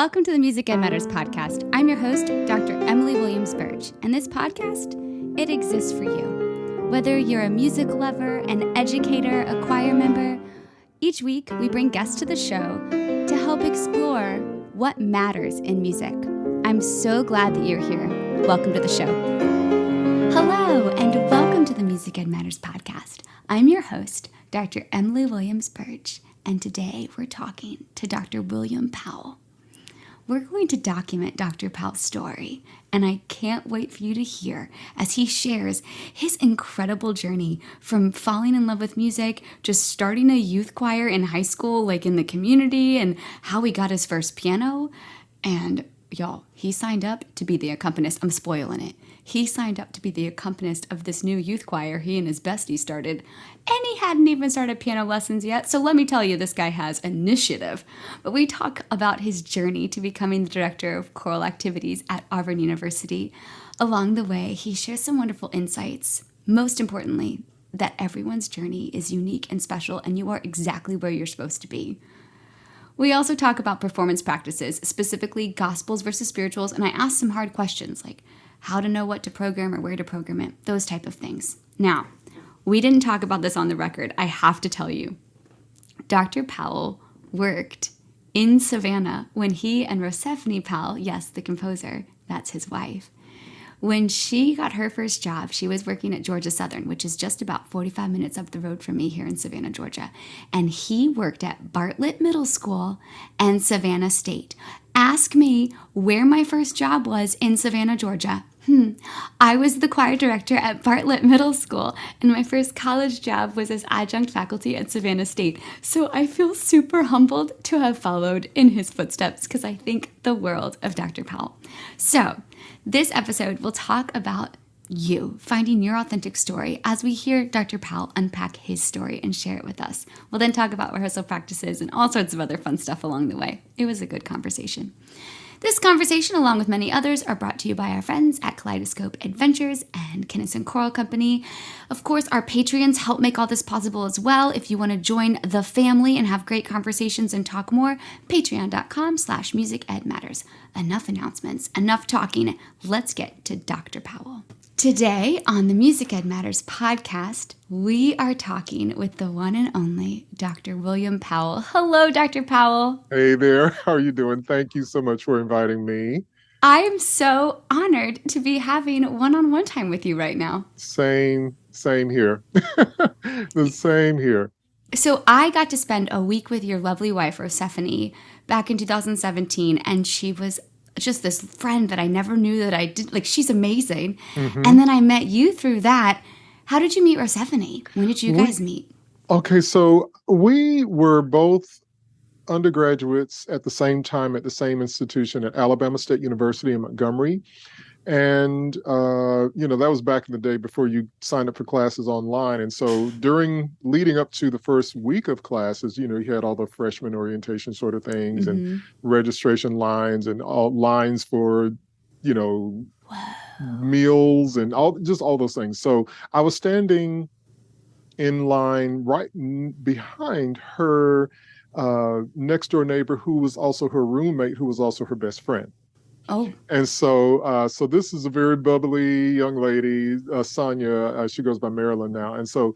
Welcome to the Music Ed Matters podcast. I'm your host, Dr. Emily Williams Birch, and this podcast, it exists for you. Whether you're a music lover, an educator, a choir member, each week we bring guests to the show to help explore what matters in music. I'm so glad that you're here. Welcome to the show. Hello, and welcome to the Music Ed Matters podcast. I'm your host, Dr. Emily Williams Birch, and today we're talking to Dr. William Powell. We're going to document Dr. Powell's story, and I can't wait for you to hear as he shares his incredible journey from falling in love with music, just starting a youth choir in high school, like in the community, and how he got his first piano. And y'all, he signed up to be the accompanist. I'm spoiling it. He signed up to be the accompanist of this new youth choir he and his bestie started, and he hadn't even started piano lessons yet, so let me tell you, this guy has initiative. But we talk about his journey to becoming the director of choral activities at Auburn University. Along the way, he shares some wonderful insights. Most importantly, that everyone's journey is unique and special, and you are exactly where you're supposed to be. We also talk about performance practices, specifically gospels versus spirituals, and I ask some hard questions like how to know what to program or where to program it, those type of things. Now, we didn't talk about this on the record. I have to tell you, Dr. Powell worked in Savannah when he and Rosephanye Powell, yes, the composer, that's his wife, when she got her first job, she was working at Georgia Southern, which is just about 45 minutes up the road from me here in Savannah, Georgia. And he worked at Bartlett Middle School and Savannah State. Ask me where my first job was in Savannah, Georgia. I was the choir director at Bartlett Middle School, and my first college job was as adjunct faculty at Savannah State. So I feel super humbled to have followed in his footsteps because I think the world of Dr. Powell. So this episode will talk about you finding your authentic story as we hear Dr. Powell unpack his story and share it with us. We'll then talk about rehearsal practices and all sorts of other fun stuff along the way. It was a good conversation. This conversation, along with many others, are brought to you by our friends at Kaleidoscope Adventures and Kinnison Choral Company. Of course, our Patreons help make all this possible as well. If you want to join the family and have great conversations and talk more, patreon.com/musicedmatters. Enough announcements, enough talking. Let's get to Dr. Powell. Today on the Music Ed Matters podcast, we are talking with the one and only Dr. William Powell. Hello, Dr. Powell. Hey there. How are you doing? Thank you so much for inviting me. I'm so honored to be having one-on-one time with you right now. Same here. The same here. So I got to spend a week with your lovely wife, Rosephanye, back in 2017, and she was just this friend that I never knew that I did. Like, she's amazing. Mm-hmm. And then I met you through that. How did you meet Rosephanye? When did you guys meet? Okay, so we were both undergraduates at the same time at the same institution at Alabama State University in Montgomery. And, that was back in the day before you signed up for classes online. And so leading up to the first week of classes, you had all the freshman orientation sort of things and registration lines and all lines for, meals and all those things. So I was standing in line right behind her next door neighbor, who was also her roommate, who was also her best friend. Oh. And so this is a very bubbly young lady, Sonia. She goes by Marilyn now. And so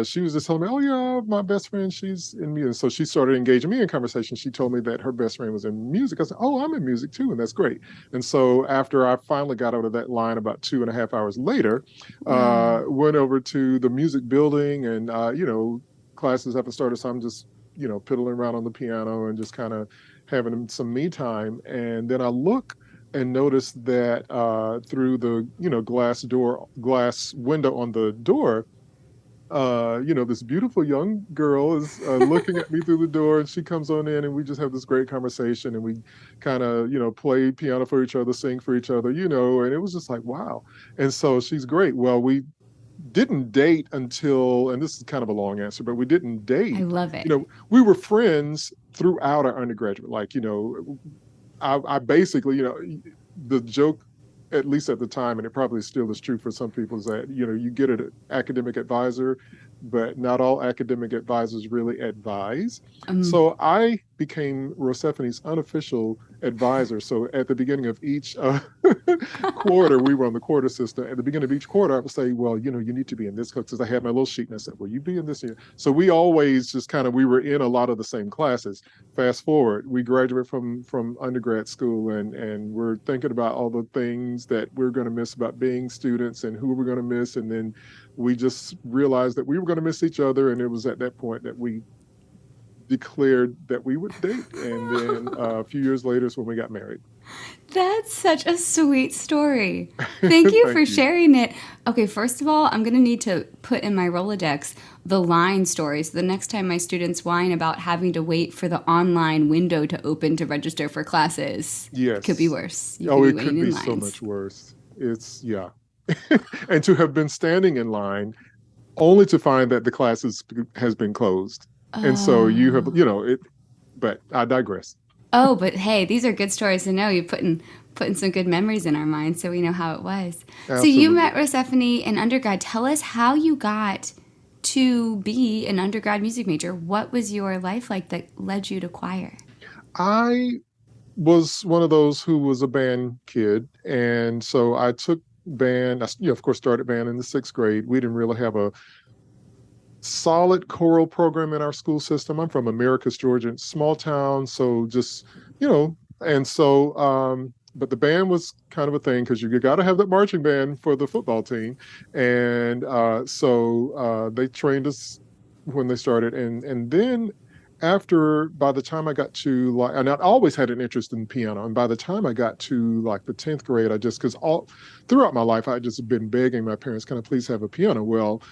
she was just telling me, oh, yeah, my best friend, she's in music. And so she started engaging me in conversation. She told me that her best friend was in music. I said, oh, I'm in music too. And that's great. And so after I finally got out of that line about 2.5 hours later, went over to the music building and, classes haven't started. So I'm just, piddling around on the piano and just kind of having some me time. And then I look and notice that through the glass window on the door, this beautiful young girl is looking at me through the door, and she comes on in, and we just have this great conversation, and we kind of play piano for each other, sing for each other, and it was just like, wow. And so she's great. Well, we didn't date until, and this is kind of a long answer, but we didn't date. I love it. We were friends throughout our undergraduate. Like, I basically, the joke, at least at the time, and it probably still is true for some people, is that, you get an academic advisor, but not all academic advisors really advise. So I became Rosephanie's unofficial advisor. So at the beginning of each quarter, we were on the quarter system. At the beginning of each quarter, I would say, well, you need to be in this class, because I had my little sheet and I said, will you be in this year? So we always just we were in a lot of the same classes. Fast forward, we graduated from undergrad school, and we're thinking about all the things that we're going to miss about being students and who we're going to miss. And then we just realized that we were going to miss each other. And it was at that point that we declared that we would date. And then a few years later is when we got married. That's such a sweet story. Thank you for sharing it. Okay, first of all, I'm going to need to put in my Rolodex the line stories. The next time my students whine about having to wait for the online window to open to register for classes, it could be worse. It could be so much worse. It's, yeah. And to have been standing in line only to find that the class has been closed. And so you have, but I digress. Oh, but hey, these are good stories to know. You're putting some good memories in our minds, so we know how it was. Absolutely. So you met Rosephanye in undergrad. Tell us how you got to be an undergrad music major. What was your life like that led you to choir? I was one of those who was a band kid, and so I took band. I, of course, started band in the 6th grade. We didn't really have a solid choral program in our school system. I'm from Americus, Georgia, small town. So just, and so, but the band was kind of a thing because you got to have that marching band for the football team. And so they trained us when they started. And then by the time I got to and I always had an interest in piano. And by the time I got to the 10th grade, because throughout my life, I just been begging my parents, can I please have a piano? Well,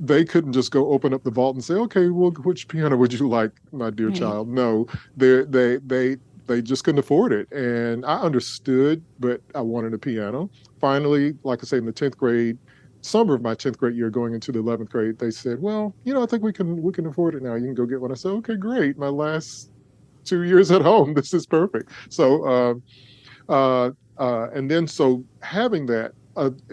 they couldn't just go open up the vault and say, okay, well, which piano would you like, my dear child? No, they just couldn't afford it. And I understood, but I wanted a piano. Finally, like I say, in the 10th grade, summer of my 10th grade year going into the 11th grade, they said, well, I think we can afford it now. You can go get one. I said, okay, great. My last 2 years at home, this is perfect. So, and then so having that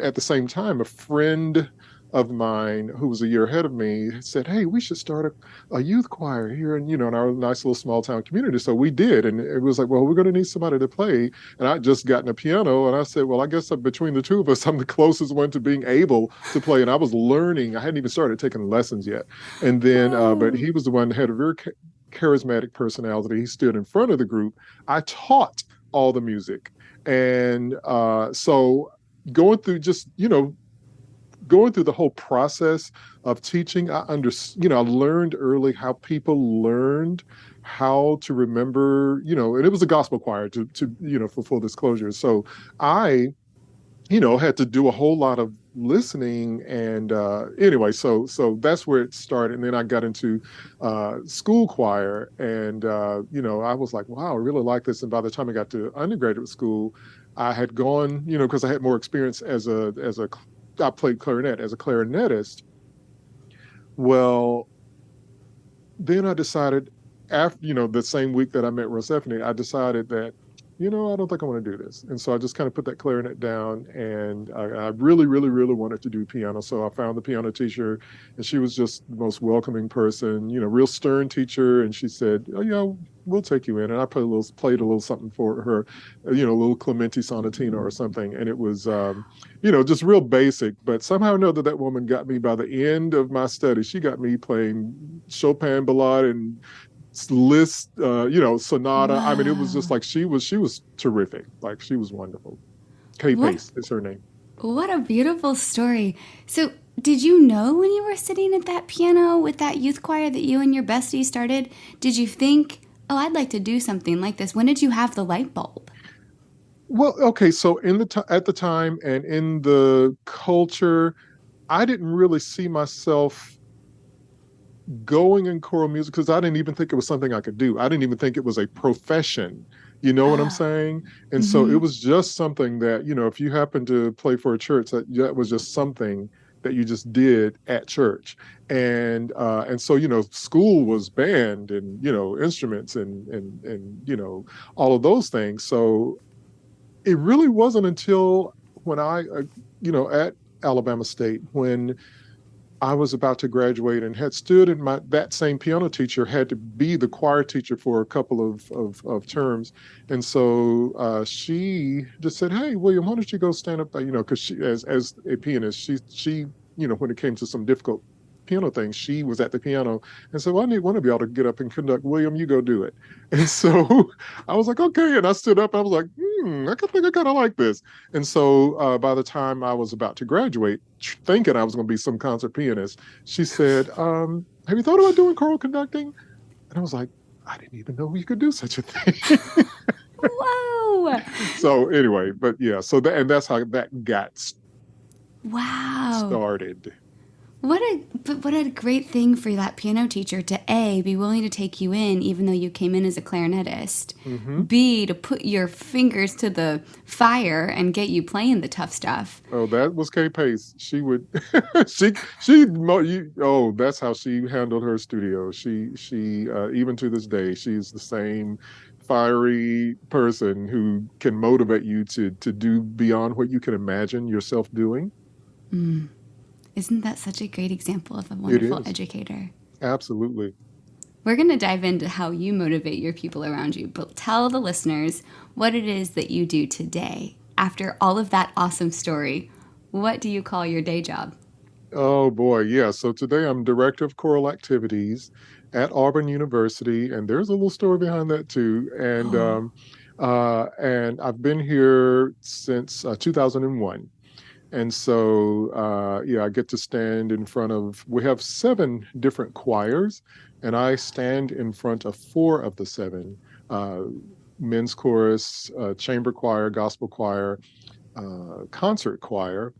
at the same time, a friend of mine who was a year ahead of me said, hey, we should start a youth choir here in our nice little small town community. So we did. And it was like, well, we're going to need somebody to play. And I'd just gotten a piano. And I said, well, I guess between the two of us, I'm the closest one to being able to play. And I was learning. I hadn't even started taking lessons yet. And then, but he was the one that had a very charismatic personality. He stood in front of the group. I taught all the music. And so going through the whole process of teaching, I learned early how people learned how to remember, and it was a gospel choir to for full disclosure. So I, had to do a whole lot of listening. And anyway, so that's where it started. And then I got into school choir, and I was like, wow, I really like this. And by the time I got to undergraduate school, I had gone, because I had more experience I played clarinet as a clarinetist. Well, then I decided after, the same week that I met Rosephanye, I decided that, I don't think I want to do this. And so I just kind of put that clarinet down, and I really, really, really wanted to do piano. So I found the piano teacher, and she was just the most welcoming person, real stern teacher. And she said, oh, yeah, we'll take you in. And I played a little something for her, a little Clementi Sonatino or something. And it was, just real basic. But somehow or another, that woman got me by the end of my studies. She got me playing Chopin Ballade and Liszt, sonata. Wow. I mean, it was just like she was terrific. Like, she was wonderful. Kay Pace is her name. What a beautiful story. So did you know when you were sitting at that piano with that youth choir that you and your bestie started, did you think, oh, I'd like to do something like this? When did you have the light bulb? Well, okay, so at the time and in the culture, I didn't really see myself going in choral music because I didn't even think it was something I could do. I didn't even think it was a profession. You know what I'm saying? And so it was just something that, if you happen to play for a church, that was just something that you just did at church. And so, school was band and, instruments and all of those things. So it really wasn't until when I, at Alabama State, when I was about to graduate and had stood in that same piano teacher had to be the choir teacher for a couple of terms. And so she just said, "Hey, William, why don't you go stand up there?" Because she, as a pianist, she, when it came to some difficult piano things, she was at the piano and said, "Well, I need one of y'all to get up and conduct. William, you go do it." And so I was like, "Okay." And I stood up. I was like, I think I kind of like this. And so by the time I was about to graduate, thinking I was going to be some concert pianist, she said, "Have you thought about doing choral conducting?" And I was like, "I didn't even know you could do such a thing." Whoa. So anyway, but yeah, and that's how that got Wow. started. What a great thing for that piano teacher to A, be willing to take you in even though you came in as a clarinetist. Mm-hmm. B, to put your fingers to the fire and get you playing the tough stuff. Oh, that was Kay Pace. She would, that's how she handled her studio. She even to this day, she's the same fiery person who can motivate you to do beyond what you can imagine yourself doing. Mm. Isn't that such a great example of a wonderful educator? Absolutely. We're going to dive into how you motivate your people around you, but tell the listeners what it is that you do today. After all of that awesome story, what do you call your day job? Oh boy, yeah. So today I'm director of choral activities at Auburn University, and there's a little story behind that too. And I've been here since 2001. And so, I get to stand in front of, we have 7 different choirs, and I stand in front of 4 of the 7, men's chorus, chamber choir, gospel choir, concert choir,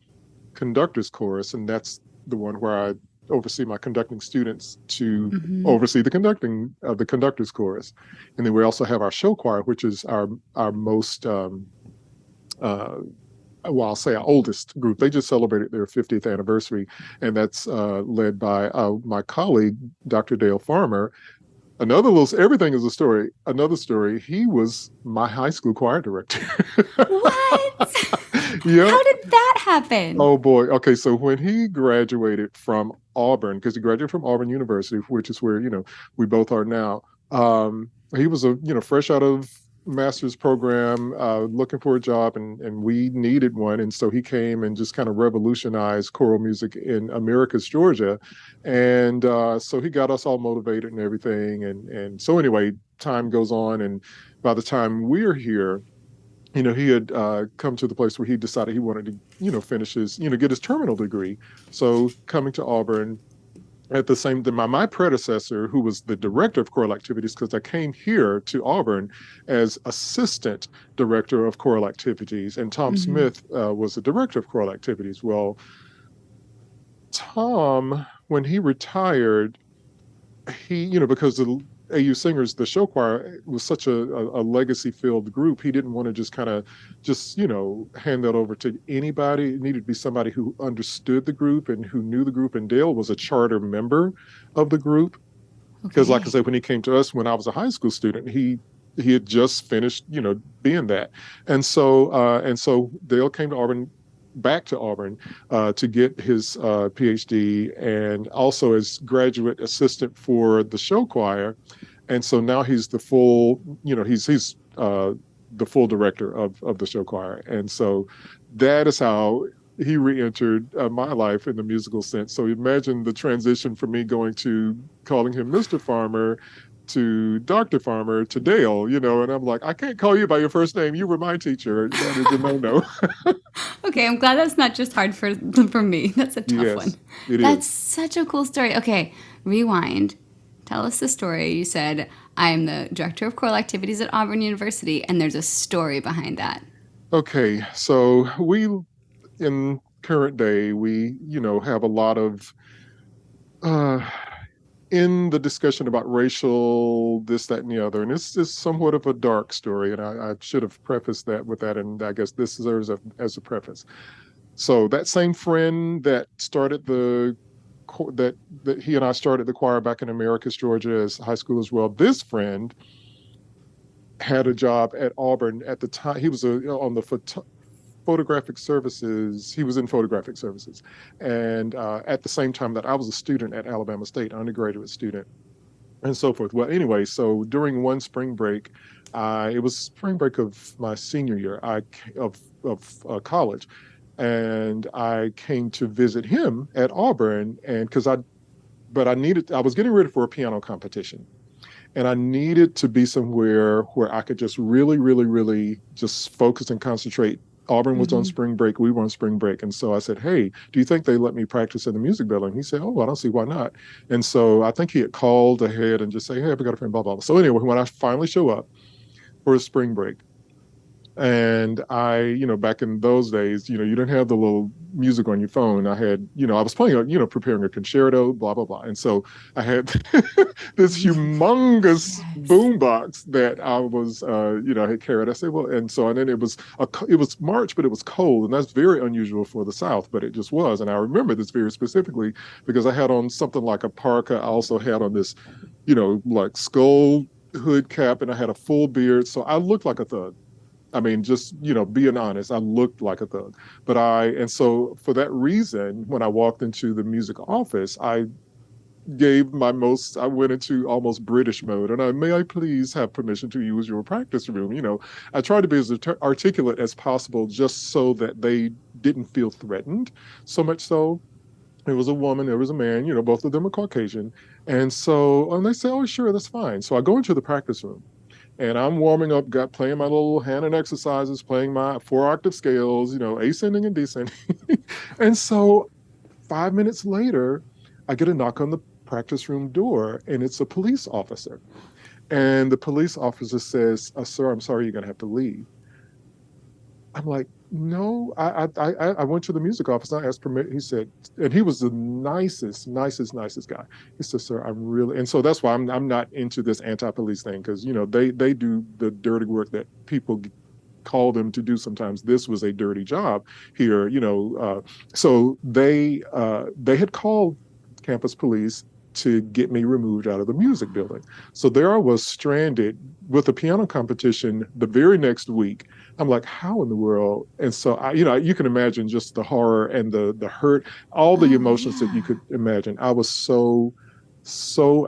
conductor's chorus, and that's the one where I oversee my conducting students to oversee the conducting of the conductor's chorus. And then we also have our show choir, which is our most, I'll say our oldest group. They just celebrated their 50th anniversary, and that's led by my colleague, Dr. Dale Farmer. Everything is a story. Another story, he was my high school choir director. What? Yeah. How did that happen? Oh boy. Okay, so when he graduated from Auburn, because he graduated from Auburn University, which is where, we both are now, he was fresh out of master's program, looking for a job, and we needed one. And so he came and just kind of revolutionized choral music in Americus, Georgia. And so he got us all motivated and everything. And so anyway, time goes on. And by the time we're here, he had come to the place where he decided he wanted to, finish his, get his terminal degree. So coming to Auburn, at the same time, my predecessor, who was the director of choral activities, because I came here to Auburn as assistant director of choral activities, and Tom Smith was the director of choral activities. Well, Tom, when he retired, he, because the AU Singers, the show choir, was such a legacy-filled group, he didn't want to just kind of hand that over to anybody. It needed to be somebody who understood the group and who knew the group, and Dale was a charter member of the group. Because like I said, when he came to us when I was a high school student, he had just finished, being that. And so Dale came to Auburn, back to Auburn, to get his PhD, and also as graduate assistant for the show choir. And so now he's the full, he's the full director of the show choir. And so that is how he re-entered my life in the musical sense. So imagine the transition from me calling him Mr. Farmer to Dr. Farmer to Dale, and I'm like, I can't call you by your first name. You were my teacher. That is a no-no. Okay, I'm glad that's not just hard for me. That's a tough one. That's such a cool story. Okay, rewind. Tell us the story. You said, I am the director of choral activities at Auburn University, and there's a story behind that. Okay, so in current day, we, have a lot of in the discussion about racial, this, that, and the other. And it's somewhat of a dark story. And I should have prefaced that with that. And I guess this serves as a preface. So that same friend that started that he and I started the choir back in Americus, Georgia, as high school as well. This friend had a job at Auburn at the time. He was on the photographic services. He was in photographic services. And at the same time that I was a student at Alabama State, undergraduate student, and so forth. Well, anyway, so during one spring break, it was spring break of my senior year of college, and I came to visit him at Auburn, and I was getting ready for a piano competition, and I needed to be somewhere where I could just really, really, really just focus and concentrate. Auburn was on spring break. We were on spring break. And so I said, hey, do you think they let me practice in the music building? He said, oh, I don't see why not. And so I think he had called ahead and just say, hey, I've got a friend, blah, blah, blah. So anyway, when I finally show up for a spring break, and back in those days, you didn't have the little music on your phone. I had, I was playing, preparing a concerto, blah, blah, blah. And so I had this humongous boombox that I was, I had carried. I said, well, and then it was March, but it was cold. And that's very unusual for the South, but it just was. And I remember this very specifically because I had on something like a parka. I also had on this, like skull hood cap, and I had a full beard. So I looked like a thug. I mean, just, being honest, I looked like a thug. And so for that reason, when I walked into the music office, I went into almost British mode. And may I please have permission to use your practice room? I tried to be as articulate as possible just so that they didn't feel threatened. So much so, there was a woman, there was a man, both of them are Caucasian. And they say, oh, sure, that's fine. So I go into the practice room. And I'm warming up, playing my little hand and exercises, playing my 4-octave scales, ascending and descending. And so 5 minutes later, I get a knock on the practice room door, and it's a police officer. And the police officer says, sir, I'm sorry, you're going to have to leave. I'm like, no, I went to the music office. I asked permission. He said, and he was the nicest guy. He said, sir, I'm really, and so that's why I'm not into this anti-police thing, because they do the dirty work that people call them to do sometimes. This was a dirty job here, so they had called campus police to get me removed out of the music building. So there I was, stranded with a piano competition the very next week. I'm like, how in the world? And so you can imagine just the horror and the hurt, all the emotions that you could imagine. I was so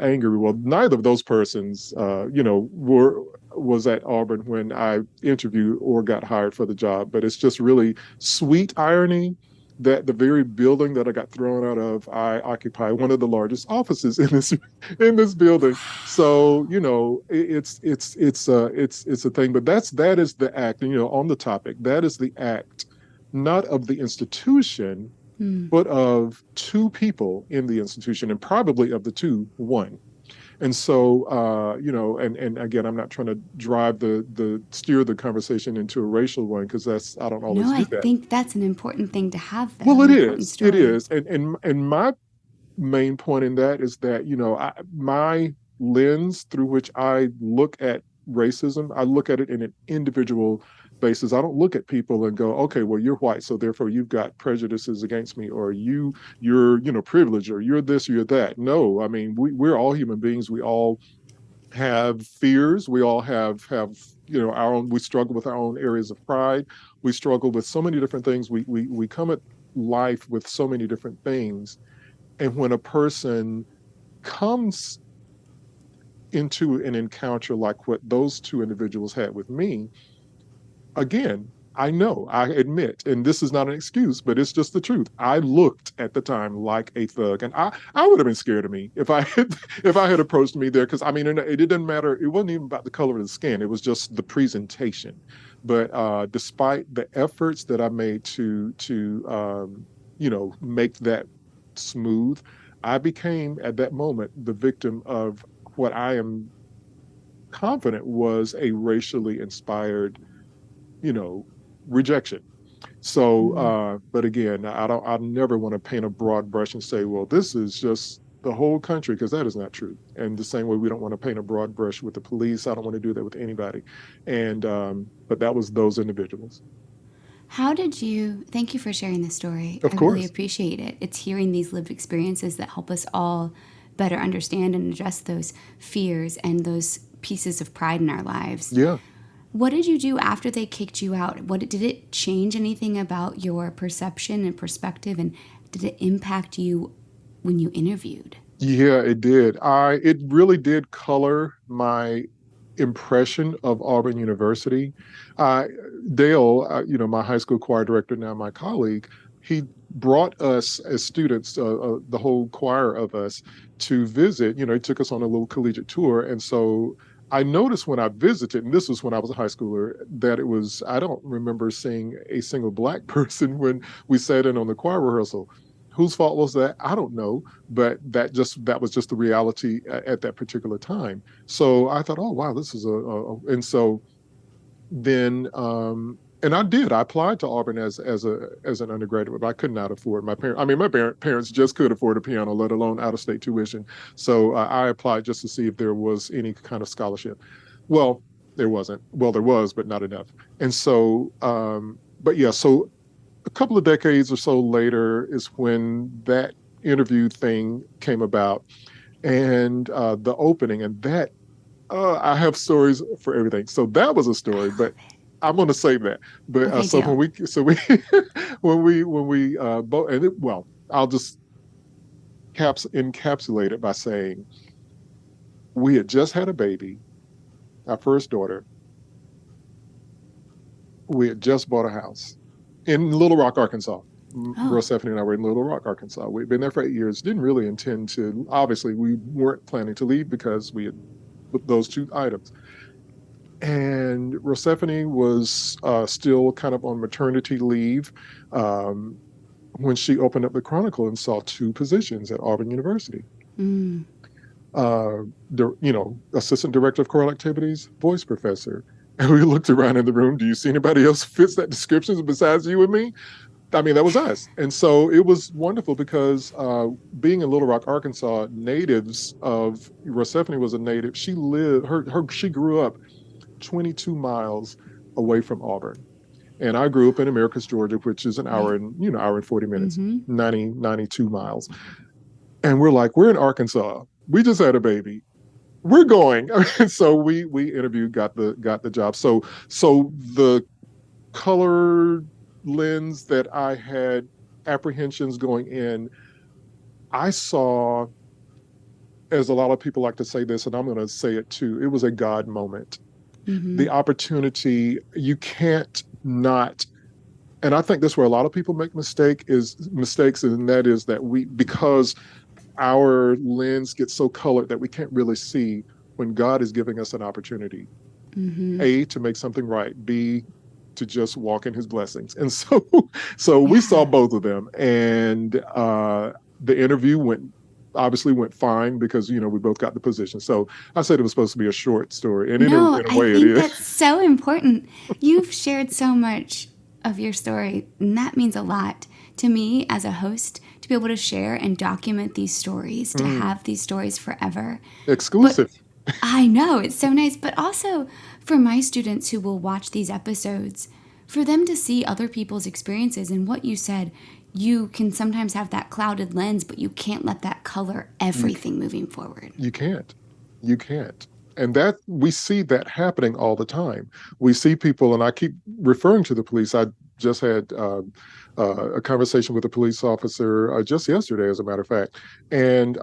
angry. Well, neither of those persons, was at Auburn when I interviewed or got hired for the job. But it's just really sweet irony that the very building that I got thrown out of, I occupy one of the largest offices in this building. So it's a thing. But that is the act. On the topic, that is the act, not of the institution, but of two people in the institution, and probably of the two, one. And so, and again, I'm not trying to steer the conversation into a racial one, because I don't always do that. I think that's an important thing to have. Well, it is. And my main point in that is that, my lens through which I look at racism, I look at it in an individual basis. I don't look at people and go, okay, well, you're white, so therefore you've got prejudices against me, or you're privileged, or you're this or you're that. No, I mean, we're all human beings. We all have fears. We all have our own. We struggle with our own areas of pride. We struggle with so many different things. We come at life with so many different things. And when a person comes into an encounter like what those two individuals had with me, again, I admit, and this is not an excuse, but it's just the truth. I looked at the time like a thug, and I would have been scared of me if I had approached me there, because it didn't matter. It wasn't even about the color of the skin. It was just the presentation. But despite the efforts that I made to make that smooth, I became at that moment the victim of what I am confident was a racially inspired rejection. So, but again, I never want to paint a broad brush and say, well, this is just the whole country, because that is not true. And the same way, we don't want to paint a broad brush with the police. I don't want to do that with anybody. And, but that was those individuals. Thank you for sharing this story. Of course. Really appreciate it. It's hearing these lived experiences that help us all better understand and address those fears and those pieces of pride in our lives. Yeah. What did you do after they kicked you out? Did it change anything about your perception and perspective, and did it impact you when you interviewed? Yeah, it did. It really did color my impression of Auburn University. Dale, my high school choir director, now my colleague, he brought us as students, the whole choir of us, to visit. He took us on a little collegiate tour. And so I noticed when I visited, and this was when I was a high schooler, that I don't remember seeing a single Black person when we sat in on the choir rehearsal. Whose fault was that? I don't know, but that was just the reality at that particular time. So I thought, oh wow, this is and so then and I applied to Auburn as an undergraduate, but I could not afford my parents. I mean, my parents just could afford a piano, let alone out of state tuition. So I applied just to see if there was any kind of scholarship. Well, there wasn't. Well, there was, but not enough. And so, but yeah, so a couple of decades or so later is when that interview thing came about, and the opening, and that I have stories for everything. So that was a story, but I'm going to save that. But Okay, so deal. when we both, well, I'll just encapsulate it by saying we had just had a baby, our first daughter. We had just bought a house in Little Rock, Arkansas. Rosephanye and I were in Little Rock, Arkansas. We'd been there for 8 years. Didn't really intend to. Obviously, we weren't planning to leave because we had those two items. And Rosephanye was still kind of on maternity leave when she opened up the Chronicle and saw two positions at Auburn University. Assistant director of choral activities, voice professor. And we looked around in the room. Do you see anybody else who fits that description besides you and me? I mean, that was us. And so it was wonderful because being in Little Rock, Arkansas, natives of Rosephanye was a native. She grew up 22 miles away from Auburn. And I grew up in Americus, Georgia, which is an hour and 40 minutes, 92 miles. And we're like, we're in Arkansas. We just had a baby. We're going. So we interviewed, got the job. So the color lens that I had apprehensions going in, I saw, as a lot of people like to say this, and I'm going to say it too, it was a God moment. The opportunity, you can't not, and I think that's where a lot of people make mistakes, and that is that because our lens gets so colored that we can't really see when God is giving us an opportunity. A, to make something right. B, to just walk in his blessings. And so we saw both of them. And the interview obviously went fine because, we both got the position. So I said it was supposed to be a short story. And in a way it is. That's so important. You've shared so much of your story, and that means a lot to me as a host, to be able to share and document these stories, to have these stories forever. Exclusive. But I know, it's so nice. But also for my students who will watch these episodes, for them to see other people's experiences. And what you said, you can sometimes have that clouded lens, but you can't let that color everything moving forward. You can't. And that we see that happening all the time. We see people, and I keep referring to the police. I just had a conversation with a police officer just yesterday, as a matter of fact. And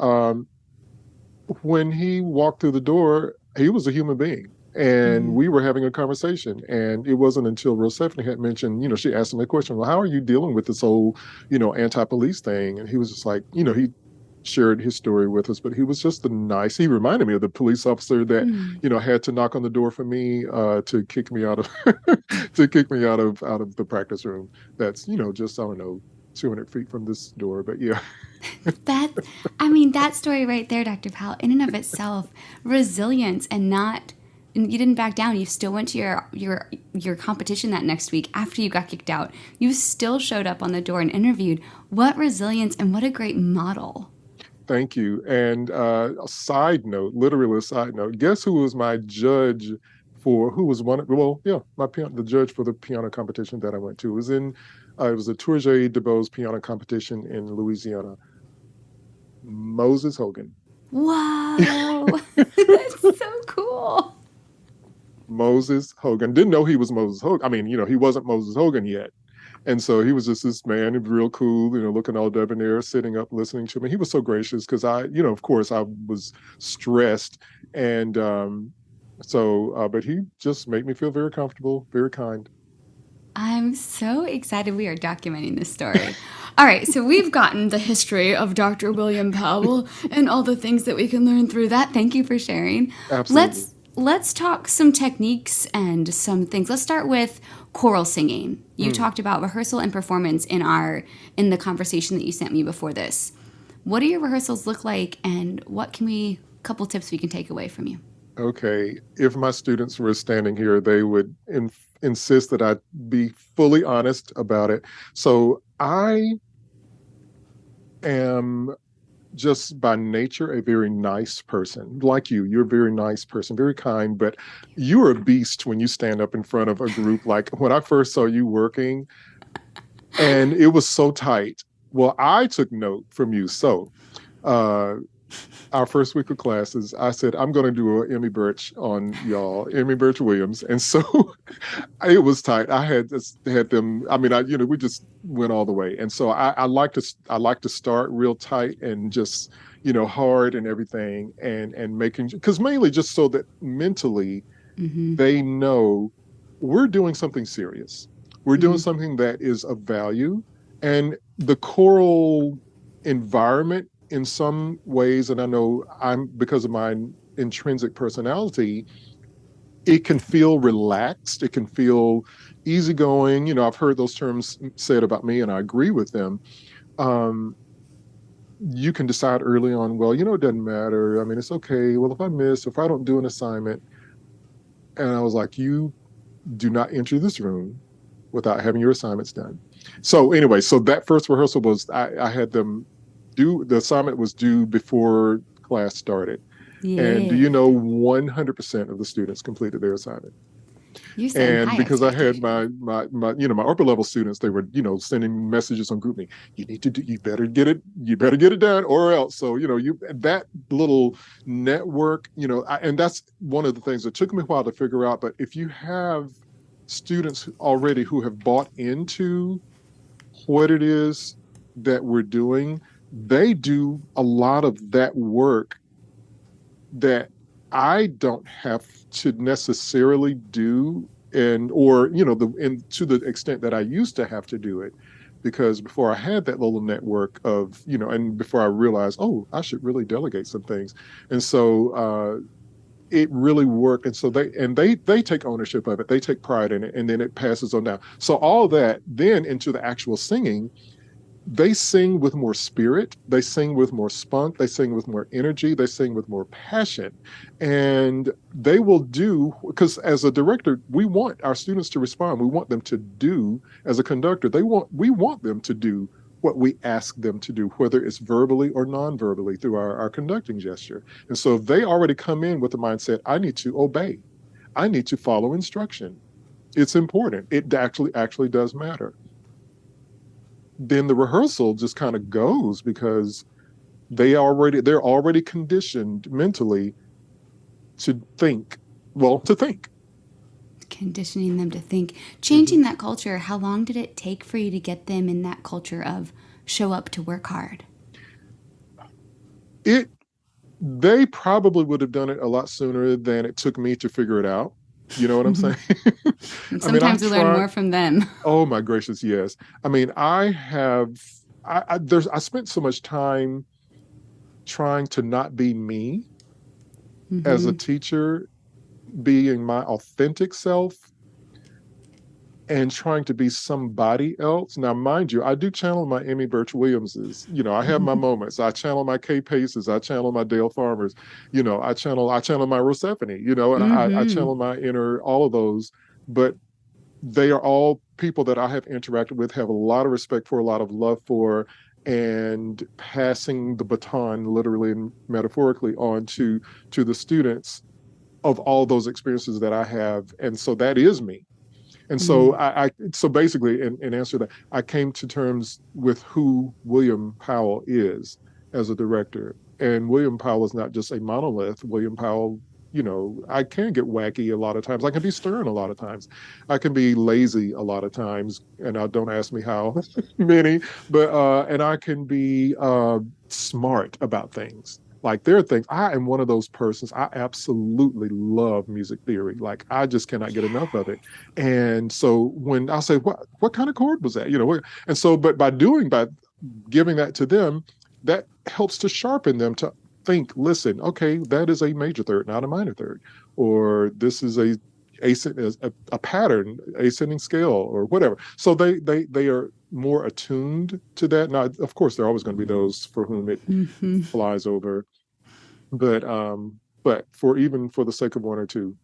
when he walked through the door, he was a human being. And we were having a conversation. And it wasn't until Rosephanye had mentioned, she asked him a question, well, how are you dealing with this whole, anti-police thing? And he was just like, he shared his story with us, but he was just he reminded me of the police officer that, had to knock on the door for me to kick me out of the practice room. That's, just, I don't know, 200 feet from this door, but yeah. That story right there, Dr. Powell, in and of itself, resilience and you didn't back down. You still went to your competition that next week after you got kicked out. You still showed up on the door and interviewed. What resilience, and what a great model. Thank you. And literally a side note, guess who was my judge the judge for the piano competition that I went to? It was a Tourget DeBose piano competition in Louisiana. Moses Hogan. Wow. That's so cool. Moses Hogan. Didn't know he was Moses Hogan. I mean, he wasn't Moses Hogan yet. And so he was just this man, real cool, looking all debonair, sitting up, listening to me. He was so gracious because of course, I was stressed. And but he just made me feel very comfortable, very kind. I'm so excited we are documenting this story. All right, so we've gotten the history of Dr. William Powell and all the things that we can learn through that. Thank you for sharing. Absolutely. Let's talk some techniques and some things. Let's start with choral singing. You talked about rehearsal and performance in the conversation that you sent me before this. What do your rehearsals look like, and couple tips we can take away from you? Okay, if my students were standing here, they would insist that I be fully honest about it. So I am just by nature a very nice person. Like you're a very nice person, very kind, but you're a beast when you stand up in front of a group. Like when I first saw you working, and it was so tight. Well, I took note from you. So our first week of classes, I said, I'm going to do an Emmy Birch on y'all, Emmy Birch Williams. And so it was tight. I had them. I mean, we just went all the way. And so I like to start real tight and just, hard and everything, and making, because mainly just so that mentally they know we're doing something serious. We're doing something that is of value. And the choral environment in some ways, and I know because of my intrinsic personality, it can feel relaxed. It can feel easygoing. I've heard those terms said about me, and I agree with them. You can decide early on, well, it doesn't matter. I mean, it's okay. Well, if I miss, if I don't do an assignment, and I was like, you do not enter this room without having your assignments done. So anyway, so that first rehearsal was, I had them the assignment was due before class started. Yeah. And 100% of the students completed their assignment. And because I had my upper level students, they were, sending messages on GroupMe. You better get it done or else. So, that little network, and that's one of the things that took me a while to figure out. But if you have students already who have bought into what it is that we're doing, they do a lot of that work that I don't have to necessarily do, to the extent that I used to have to do it, because before I had that little network of, and before I realized, oh, I should really delegate some things. And so it really worked. And so they take ownership of it. They take pride in it, and then it passes on down. So all that then into the actual singing, they sing with more spirit, they sing with more spunk, they sing with more energy, they sing with more passion. And they will do, because as a director, we want our students to respond. We want them to do, as a conductor, we want them to do what we ask them to do, whether it's verbally or non-verbally through our conducting gesture. And so if they already come in with the mindset, I need to obey, I need to follow instruction, it's important, it actually does matter, then the rehearsal just kind of goes, because they're already conditioned mentally to think. Conditioning them to think. Changing that culture, how long did it take for you to get them in that culture of show up to work hard? They probably would have done it a lot sooner than it took me to figure it out. You know what I'm saying? Sometimes we learn more from them. Oh my gracious, yes. I mean, I spent so much time trying to not be me as a teacher, being my authentic self, and trying to be somebody else. Now, mind you, I do channel my Emmy Birch Williamses. I have my moments. I channel my Kay Paces. I channel my Dale Farmers. I channel my Rosephanye, and I channel my inner, all of those. But they are all people that I have interacted with, have a lot of respect for, a lot of love for, and passing the baton, literally and metaphorically, on to the students of all those experiences that I have. And so that is me. And so so basically, in answer to that, I came to terms with who William Powell is as a director. And William Powell is not just a monolith. William Powell I can get wacky a lot of times. I can be stern a lot of times. I can be lazy a lot of times, and don't ask me how many, but and I can be smart about things. Like there are things, I am one of those persons. I absolutely love music theory. Like I just cannot get enough of it. And so when I say, what kind of chord was that? And so, but by giving that to them, that helps to sharpen them to think, listen, okay, that is a major third, not a minor third, or this is a pattern, ascending scale, or whatever. So they are more attuned to that. Now, of course, there are always going to be those for whom it flies over, but for the sake of one or two,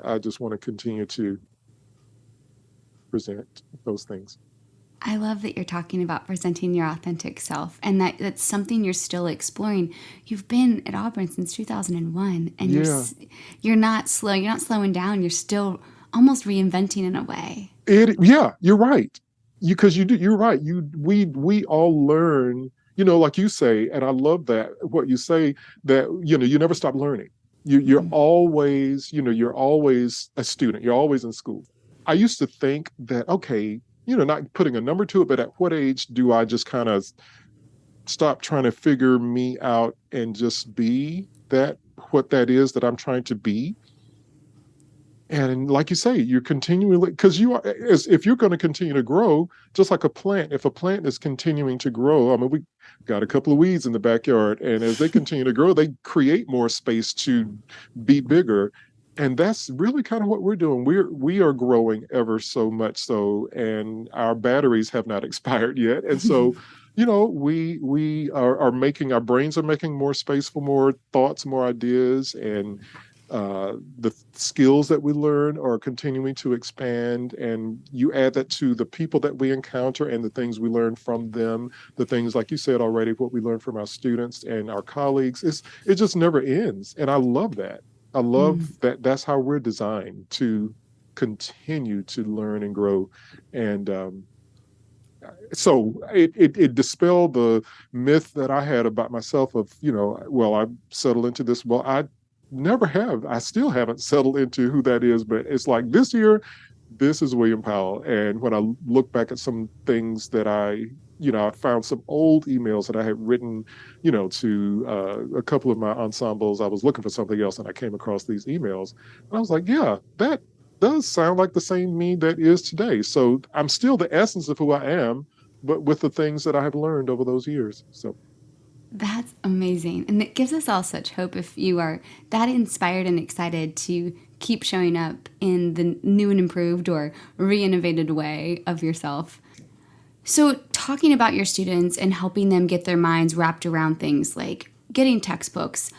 I just want to continue to present those things. I love that you're talking about presenting your authentic self, and that's something you're still exploring. You've been at Auburn since 2001, and Yeah. you're not slow. You're not slowing down. You're still almost reinventing in a way. Yeah, you're right. You're right. We all learn, like you say, and I love that what you say, that you never stop learning. You're always, you're always a student. You're always in school. I used to think that, okay, not putting a number to it, but at what age do I just kind of stop trying to figure me out and just be what that is that I'm trying to be? And like you say, you're continually, because if you're going to continue to grow, just like a plant, if a plant is continuing to grow, I mean, we got a couple of weeds in the backyard, and as they continue to grow, they create more space to be bigger. And that's really kind of what we're doing. We are growing ever so much so, and our batteries have not expired yet. And so, we are making, our brains are making more space for more thoughts, more ideas, and the skills that we learn are continuing to expand, and you add that to the people that we encounter and the things we learn from them, the things, like you said already, what we learn from our students and our colleagues, it just never ends. And I love that. I love that that's how we're designed, to continue to learn and grow. And so it dispelled the myth that I had about myself of, well, I've settled into this. Well, I still haven't settled into who that is, but it's like this year, this is William Powell. And when I look back at some things that I found some old emails that I had written, to a couple of my ensembles. I was looking for something else and I came across these emails. And I was like, yeah, that does sound like the same me that is today. So I'm still the essence of who I am, but with the things that I have learned over those years. So That's amazing. And it gives us all such hope if you are that inspired and excited to keep showing up in the new and improved or re-innovated way of yourself. So talking about your students and helping them get their minds wrapped around things like getting textbooks,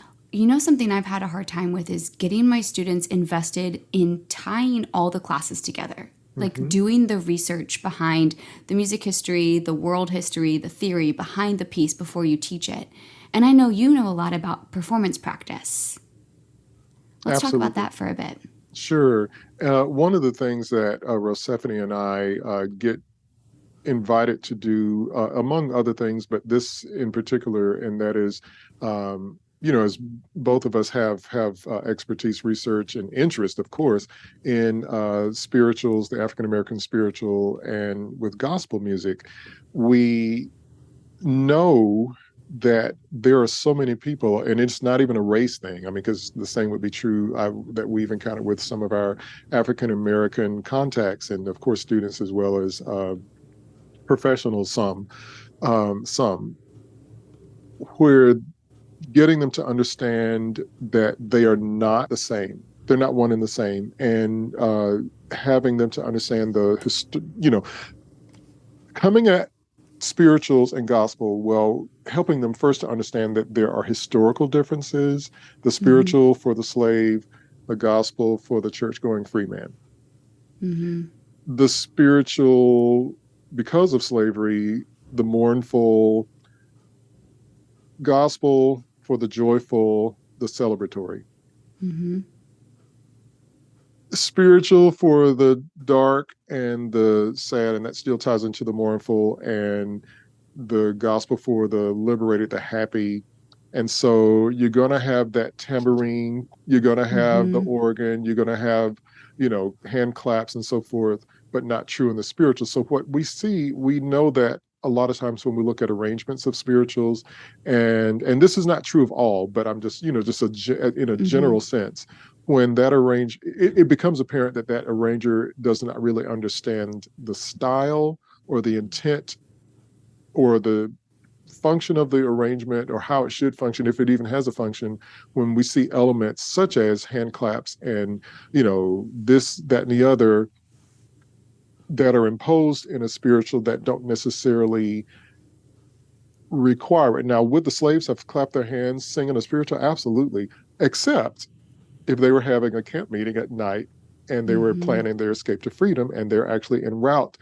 something I've had a hard time with is getting my students invested in tying all the classes together. Like doing the research behind the music history, the world history, the theory behind the piece before you teach it. And I know you know a lot about performance practice. Let's talk about that for a bit. Sure. One of the things that Rosephanye and I get invited to do, among other things, but this in particular, and that is, as both of us have expertise, research, and interest, of course, in spirituals, the African American spiritual, and with gospel music, we know that there are so many people, and it's not even a race thing. I mean, because the same would be true that we've encountered with some of our African American contacts, and of course, students as well as professionals, some, where getting them to understand that they are not the same. They're not one and the same. And having them to understand coming at spirituals and gospel, well, helping them first to understand that there are historical differences, the spiritual for the slave, the gospel for the church-going free man. The spiritual, because of slavery, the mournful, gospel for the joyful, the celebratory. Spiritual for the dark and the sad, and that still ties into the mournful, and the gospel for the liberated, the happy, And so you're going to have that tambourine, you're going to have the Mm-hmm. organ, you're going to have, hand claps and so forth, but not true in the spiritual. So what we see, we know that a lot of times when we look at arrangements of spirituals, and this is not true of all, but I'm just, just in a Mm-hmm. general sense, when that it becomes apparent that that arranger does not really understand the style or the intent or the function of the arrangement or how it should function, if it even has a function, when we see elements such as hand claps and, this, that, and the other that are imposed in a spiritual that don't necessarily require it. Now, would the slaves have clapped their hands singing a spiritual? Absolutely. Except if they were having a camp meeting at night and they were Mm-hmm. planning their escape to freedom and they're actually en route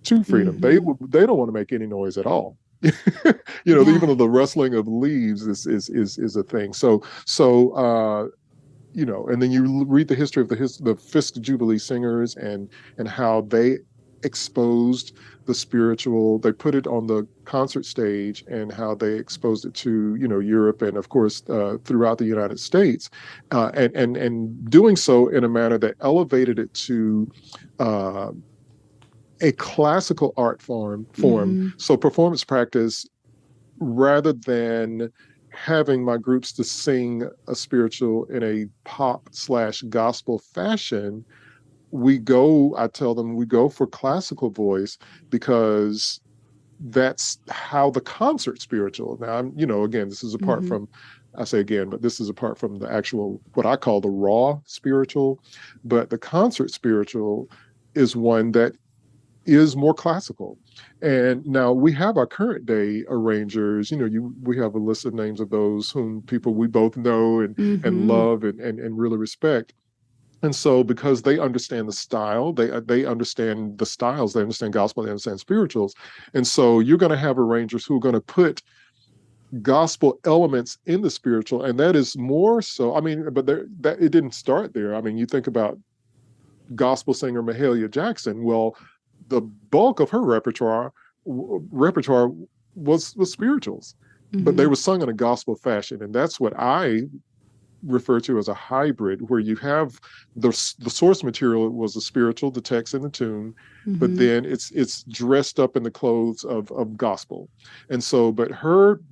to freedom. Mm-hmm. They don't want to make any noise at all. Yeah. Even the rustling of leaves is a thing. And then you read the history of the Fisk Jubilee singers and how they exposed the spiritual. They put it on the concert stage and how they exposed it to Europe and of course throughout the United States, and doing so in a manner that elevated it to a classical art form. Mm-hmm. So performance practice, rather than having my groups to sing a spiritual in a pop/gospel fashion, I tell them we go for classical voice because that's how the concert spiritual. Now, again, this is apart Mm-hmm. from, I say again, but this is apart from the actual, what I call the raw spiritual. But the concert spiritual is one that is more classical. And now we have our current day arrangers, we have a list of names of those whom people we both know and Mm-hmm. love and really respect. And so because they understand the style, they understand the styles, they understand gospel, they understand spirituals. And so you're going to have arrangers who are going to put gospel elements in the spiritual. And that is more so, but that it didn't start there. You think about gospel singer Mahalia Jackson. Well, the bulk of her repertoire was spirituals, but they Mm-hmm. were sung in a gospel fashion, and that's what I refer to as a hybrid, where you have the source material was the spiritual, the text and the tune, but Mm-hmm. then it's dressed up in the clothes of gospel. And so, but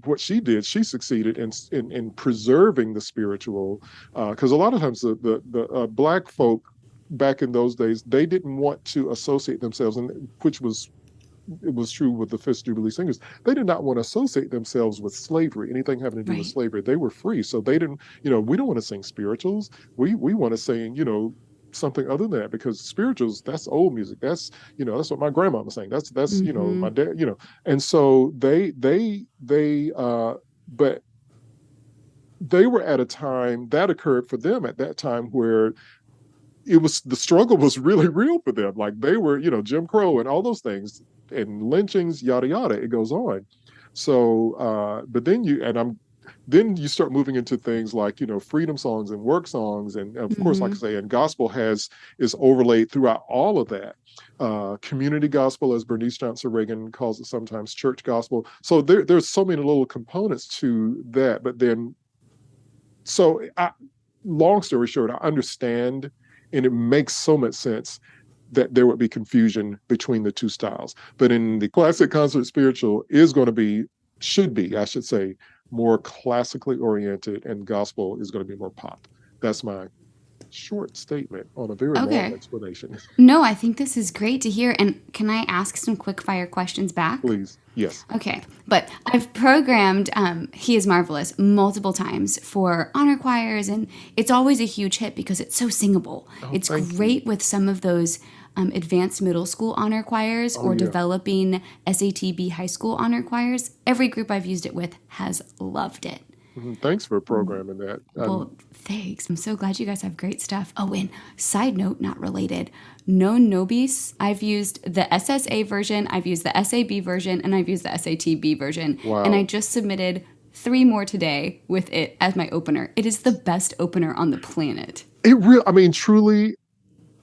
what she did, she succeeded in preserving the spiritual, because a lot of times the Black folk back in those days, they didn't want to associate themselves, and it was true with the Fisk Jubilee singers. They did not want to associate themselves with slavery, anything having to do with Right. slavery. They were free. So they didn't, we don't want to sing spirituals. We want to sing, something other than that, because spirituals, that's old music. That's what my grandma was saying. That's Mm-hmm. my dad, And so but they were at a time that occurred for them at that time where the struggle was really real for them. Like they were, Jim Crow and all those things and lynchings, yada yada. It goes on. So, but then you start moving into things like freedom songs and work songs, and of course, like Mm-hmm. I say, and gospel is overlaid throughout all of that. Community gospel, as Bernice Johnson Reagan calls it sometimes, church gospel. So there's so many little components to that. But then, long story short, I understand, and it makes so much sense that there would be confusion between the two styles. But in the classic concert spiritual should be, I should say, more classically oriented, and gospel is going to be more pop. That's my short statement on a very long Okay. explanation. No, I think this is great to hear. And can I ask some quick fire questions back? Please. Yes. Okay, but I've programmed He is Marvelous multiple times for honor choirs, and it's always a huge hit because it's so singable. Oh, It's thank you. great with some of those advanced middle school honor choirs Oh, or yeah. developing SATB high school honor choirs. Every group I've used it with has loved it. Thanks for programming that. Well, thanks. I'm so glad you guys have great stuff. Oh, and side note, not related. Non Nobis, I've used the SSA version, I've used the SAB version, and I've used the SATB version. And I Wow. just submitted 3 more today with it as my opener. It is the best opener on the planet. Truly,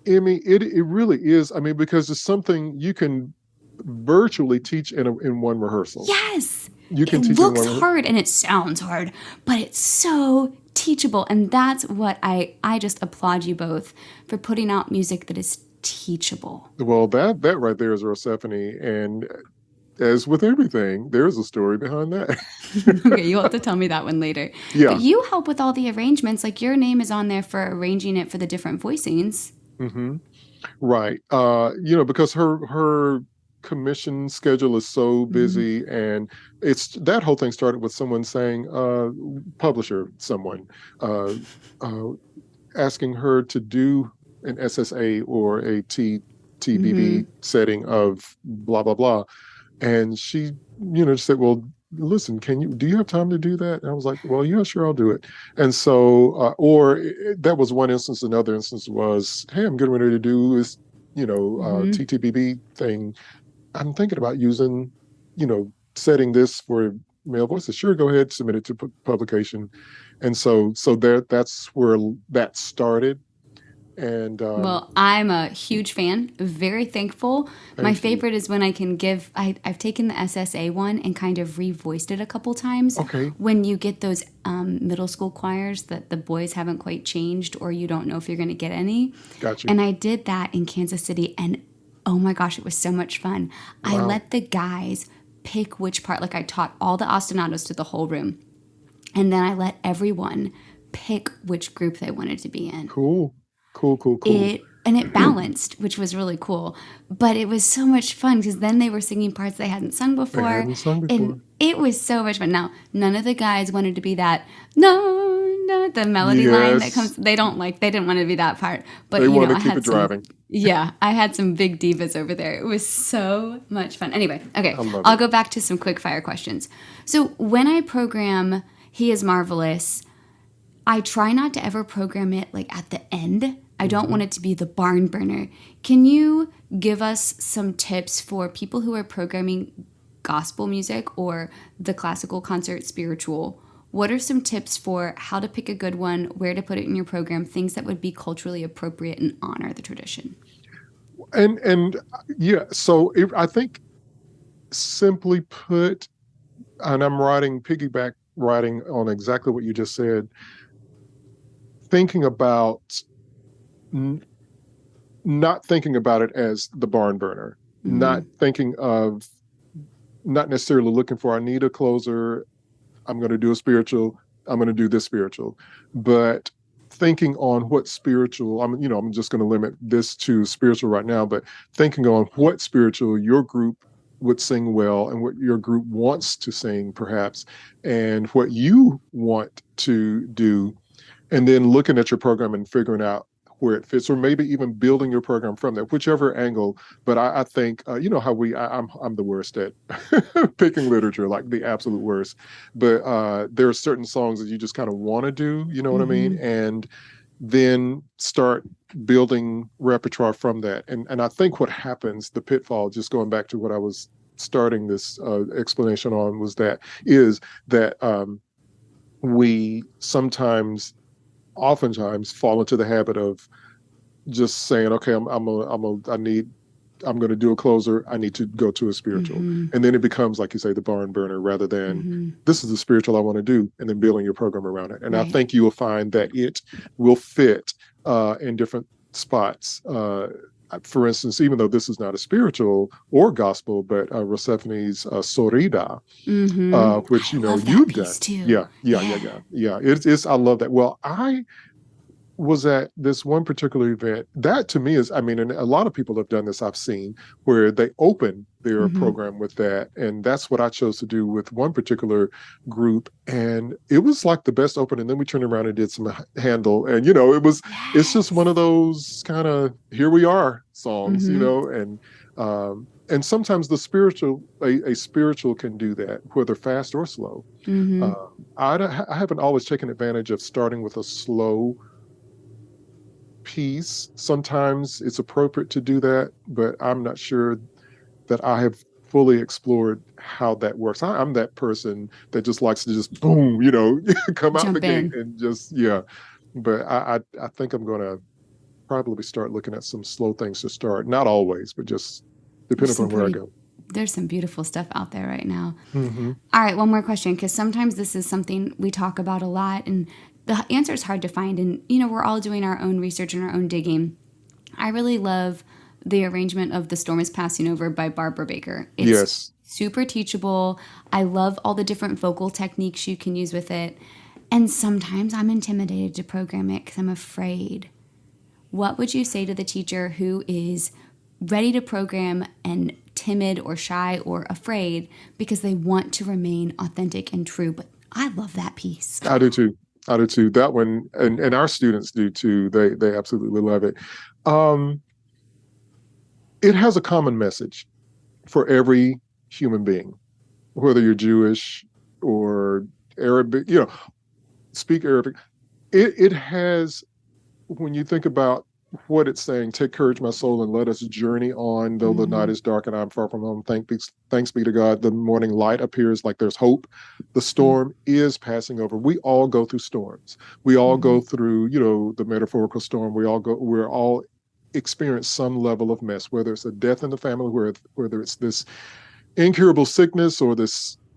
Emmy, it really is. Because it's something you can virtually teach in one rehearsal. Yes. You can it teach looks anyone. hard and it sounds hard, but it's so teachable. And that's what I just applaud you both for putting out music that is teachable. Well, that right there is Rosephanye, and as with everything, there's a story behind that. Okay, you'll have to tell me that one later. But Yeah. you help with all the arrangements. Like your name is on there for arranging it for the different voicings. Hmm. Right. Because her commission schedule is so busy, and it's that whole thing started with someone saying, someone, uh, uh, asking her to do an SSA or a TBB setting of blah blah blah, and she, just said, "Well, listen, do you have time to do that?" And I was like, "Well, yeah, sure, I'll do it." And so, that was one instance. Another instance was, "Hey, I'm getting ready to do this, TTBB thing. I'm thinking about using, setting this for male voices. Sure, go ahead, submit it to publication." And so that's where that started. And Well, I'm a huge fan, very thankful. My thank you. favorite is when I can I've taken the SSA one and kind of revoiced it a couple times. Okay. When you get those middle school choirs that the boys haven't quite changed or you don't know if you're going to get any. Got you. And I did that in Kansas City, and oh my gosh, it was so much fun. Wow. I let the guys pick which part, like I taught all the ostinatos to the whole room. And then I let everyone pick which group they wanted to be in. Cool. It balanced, which was really cool. But it was so much fun because then they were singing parts they hadn't sung before. And it was so much fun. Now, none of the guys wanted to be that, no, the melody line that comes. They didn't want to be that part. But they want to I keep had it driving. Yeah, I had some big divas over there. It was so much fun. Anyway, okay, I'll go back to some quick fire questions. So when I program He Is Marvelous, I try not to ever program it like at the end. I don't want it to be the barn burner. Can you give us some tips for people who are programming gospel music or the classical concert spiritual? What are some tips for how to pick a good one, where to put it in your program, things that would be culturally appropriate and honor the tradition? And yeah, so I think simply put, and I'm piggyback writing on exactly what you just said, thinking about not thinking about it as the barn burner, not necessarily looking for, I need a closer, I'm going to do a spiritual, I'm going to do this spiritual, but thinking on what spiritual, I'm just going to limit this to spiritual right now, but thinking on what spiritual your group would sing well and what your group wants to sing perhaps, and what you want to do, and then looking at your program and figuring out where it fits, or maybe even building your program from there, whichever angle. But I think, how I'm the worst at picking literature, like the absolute worst. But there are certain songs that you just kind of want to do, you know what I mean? And then start building repertoire from that. And I think what happens, the pitfall, just going back to what I was starting this explanation on, is that we oftentimes fall into the habit of just saying, okay, I'm going to do a closer, I need to go to a spiritual. And then it becomes, like you say, the barn burner, rather than this is the spiritual I want to do, and then building your program around it. And I think you will find that it will fit in different spots. For instance, even though this is not a spiritual or gospel, but Rosephanie's Sorida, which you've done. Too. Yeah. It's I love that. Well, I was at this one particular event that, to me, is, and a lot of people have done this, I've seen, where they open their program with that, and that's what I chose to do with one particular group, and it was like the best open. And then we turned around and did some Handel, and it's just one of those kind of here we are songs, and sometimes the spiritual, a spiritual can do that, whether fast or slow. I haven't always taken advantage of starting with a slow piece. Sometimes it's appropriate to do that, but I'm not sure that I have fully explored how that works. I'm that person that just likes to just boom, come out the gate and just, But I think I'm going to probably start looking at some slow things to start. Not always, but just depending on where I go. there's some beautiful stuff out there right now. Mm-hmm. All right, one more question, because sometimes this is something we talk about a lot, and the answer is hard to find. And, we're all doing our own research and our own digging. I really love the arrangement of The Storm is Passing Over by Barbara Baker. It's Yes. super teachable. I love all the different vocal techniques you can use with it. And sometimes I'm intimidated to program it because I'm afraid. What would you say to the teacher who is ready to program and timid or shy or afraid because they want to remain authentic and true? But I love that piece. I do too. That one, and our students do too. They absolutely love it. It has a common message for every human being, whether you're Jewish or Arabic, speak Arabic. It has, when you think about what it's saying, take courage, my soul, and let us journey on, though the night is dark and I'm far from home. Thanks be to God. The morning light appears like there's hope. The storm is passing over. We all go through storms. We all go through, the metaphorical storm. We're all experience some level of mess, whether it's a death in the family, whether it's this incurable sickness or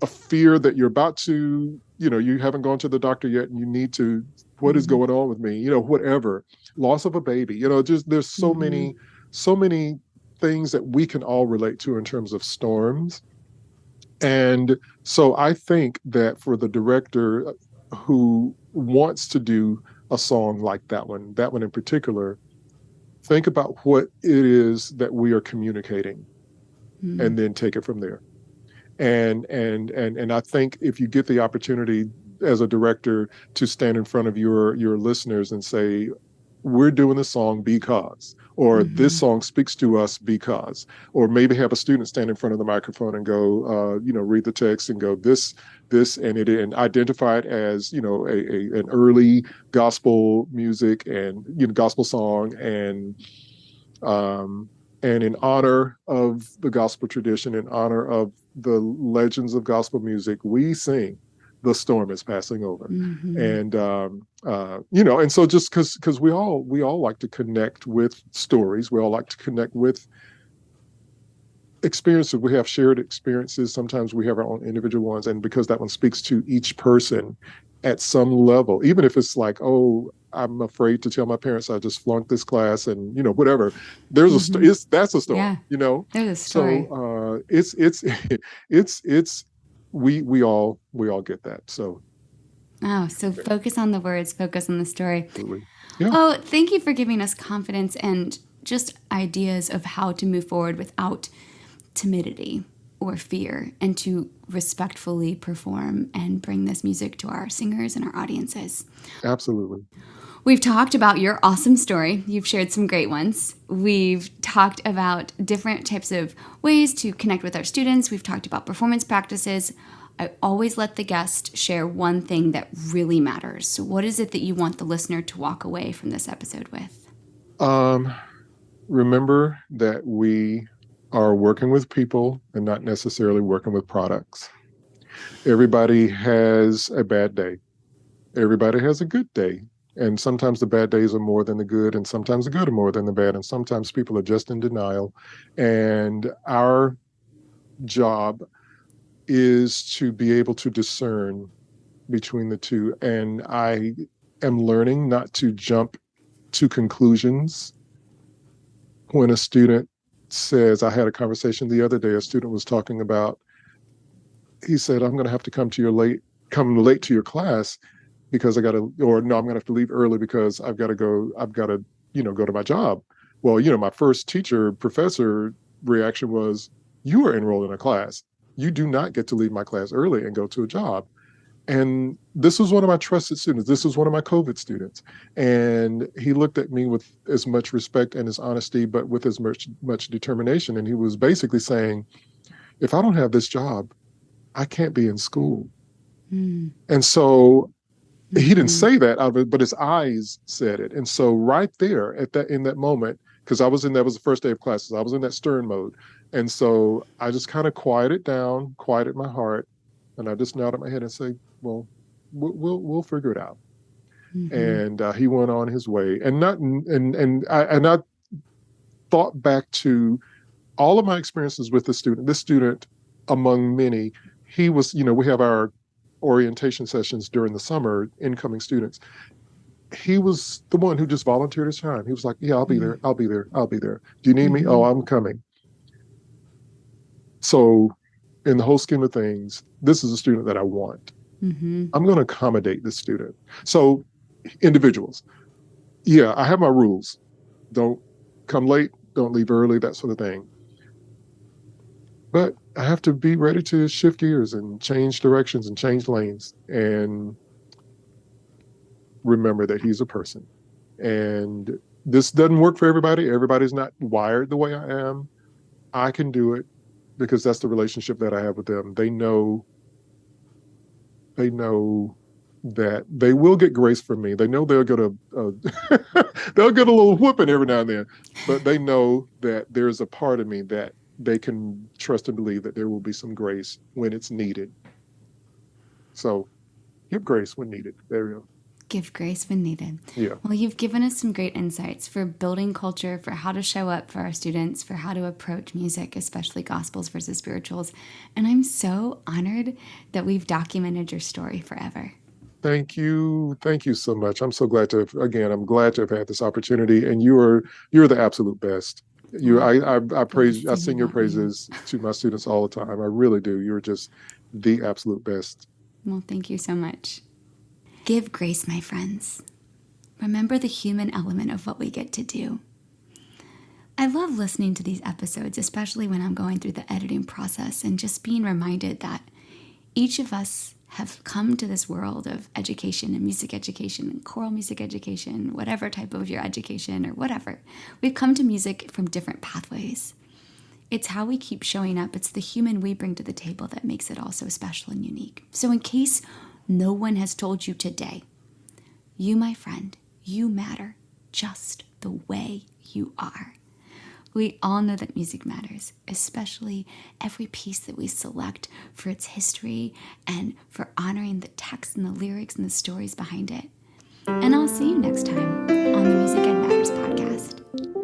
a fear that you're about to, you haven't gone to the doctor yet and you need to, what is going on with me? Whatever. Loss of a baby, just there's so many things that we can all relate to in terms of storms. And so I think that for the director who wants to do a song like that one in particular, think about what it is that we are communicating and then take it from there. And I think if you get the opportunity as a director to stand in front of your listeners and say, we're doing this song because, or this song speaks to us because, or maybe have a student stand in front of the microphone and go, read the text and go this, and identify it as, an early gospel music and, gospel song and in honor of the gospel tradition, in honor of the legends of gospel music, we sing "The Storm is Passing Over," and and so just because we all like to connect with stories, we all like to connect with experiences. We have shared experiences. Sometimes we have our own individual ones, and because that one speaks to each person at some level, even if it's like, oh, I'm afraid to tell my parents I just flunked this class, and whatever. There's that's a story. Yeah. There's a story. So it's we all get that. So. Oh, so focus on the words, focus on the story. Absolutely. Yeah. Oh, thank you for giving us confidence and just ideas of how to move forward without timidity or fear, and to respectfully perform and bring this music to our singers and our audiences. Absolutely. We've talked about your awesome story. You've shared some great ones. We've talked about different types of ways to connect with our students. We've talked about performance practices. I always let the guest share one thing that really matters. So what is it that you want the listener to walk away from this episode with? Remember that we are working with people and not necessarily working with products. Everybody has a bad day. Everybody has a good day. And sometimes the bad days are more than the good, and sometimes the good are more than the bad, and sometimes people are just in denial. And our job is to be able to discern between the two. And I am learning not to jump to conclusions. When a student says, I had a conversation the other day, a student was talking about, he said, I'm going to have to come late to your class because I'm going to have to leave early because I've got to go to my job. Well, my first professor reaction was, you are enrolled in a class. You do not get to leave my class early and go to a job. And this was one of my trusted students. This was one of my COVID students. And he looked at me with as much respect and as honesty, but with as much determination. And he was basically saying, if I don't have this job, I can't be in school. And so he didn't say that out of it, but his eyes said it. And so right there in that moment, because that was the first day of classes, I was in that stern mode. And so I just kind of quieted my heart, and I just nodded my head and said, well, we'll figure it out. And he went on his way. And I thought back to all of my experiences with this student, among many, he was, we have our orientation sessions during the summer, incoming students. He was the one who just volunteered his time. He was like, yeah, I'll be there. I'll be there. I'll be there. Do you need me? Oh, I'm coming. So in the whole scheme of things, this is a student that I want. I'm going to accommodate this student. So individuals, yeah, I have my rules. Don't come late, don't leave early, that sort of thing. But I have to be ready to shift gears and change directions and change lanes and remember that he's a person. And this doesn't work for everybody. Everybody's not wired the way I am. I can do it because that's the relationship that I have with them. They know that they will get grace from me. They know they'll get they'll get a little whooping every now and then, but they know that there's a part of me that they can trust and believe that there will be some grace when it's needed. So give grace when needed. There we go. Give grace when needed. Yeah. Well, you've given us some great insights for building culture, for how to show up for our students, for how to approach music, especially gospels versus spirituals. And I'm so honored that we've documented your story forever. Thank you. Thank you so much. I'm so glad to I'm glad to have had this opportunity. And you're the absolute best. I sing your praises to my students all the time. I really do. You're just the absolute best. Well, thank you so much. Give grace, my friends. Remember the human element of what we get to do. I love listening to these episodes, especially when I'm going through the editing process and just being reminded that each of us have come to this world of education and music education and choral music education, whatever type of your education or whatever. We've come to music from different pathways. It's how we keep showing up. It's the human we bring to the table that makes it all so special and unique. So in case no one has told you today, you, my friend, you matter just the way you are. We all know that music matters, especially every piece that we select for its history and for honoring the text and the lyrics and the stories behind it. And I'll see you next time on the Music Ed Matters podcast.